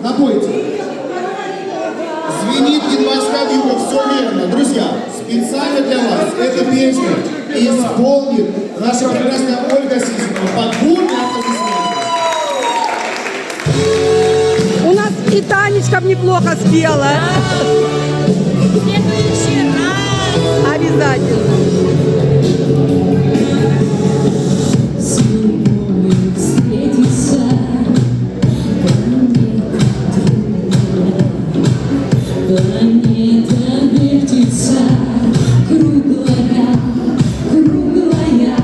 Напойте. Звенит январская вьюга, все верно. Друзья, специально для вас эту песню исполнит наша прекрасная Ольга Сисикова. Подборные аплодисменты. У нас и Танечка неплохо спела. В следующий раз. Обязательно. Планета вертится, круглая, круглая,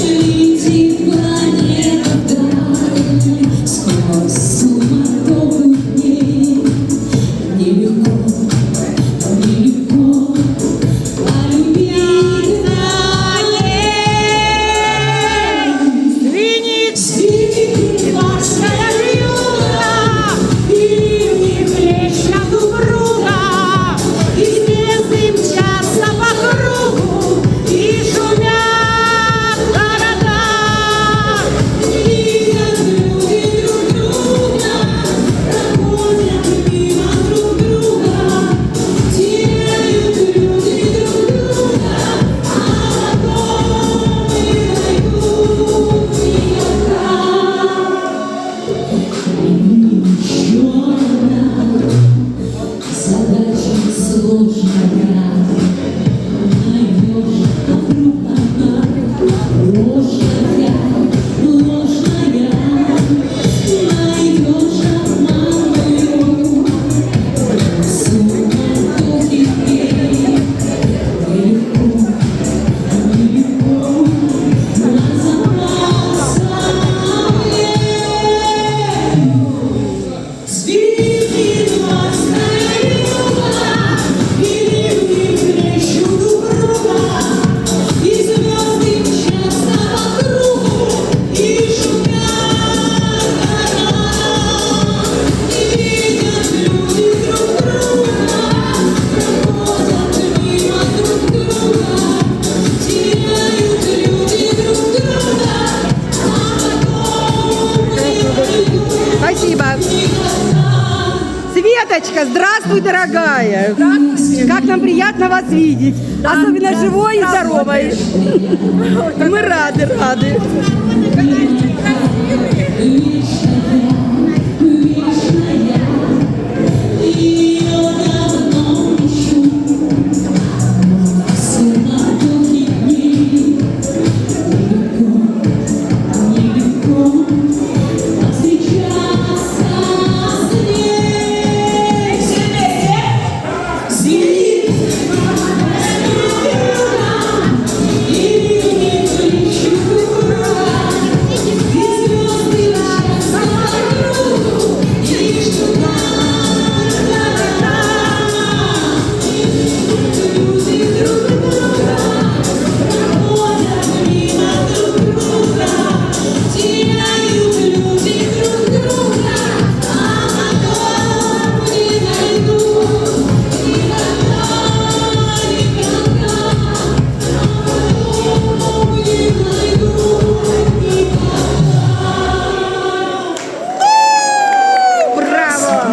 летит планета вдаль, сквозь суматоху дней. Нелегко, нелегко полюбить вдали. Звенит январская вьюга, и плещут упруга, и звезды мчатся по кругу, и шумят города. видят люди друг друга, проходят мимо друг друга, теряют люди друг друга, а потом и найдут еще одна задача сложная. Найдешь, а вдруг она ложная, ложная. Найдешь обманную суматохи дней. Нелегко, нелегко разобраться мне. Звенит январская вьюга, и ливни плещут упруга, и звезды мчатся по кругу, и шумят города. И видят люди друг друга, проходят мимо друг друга, теряют люди друг друга, а потом и Спасибо. Светочка, здравствуй, дорогая. Как нам приятно вас видеть. Особенно живой и здоровой. Мы рады, рады. Красивые.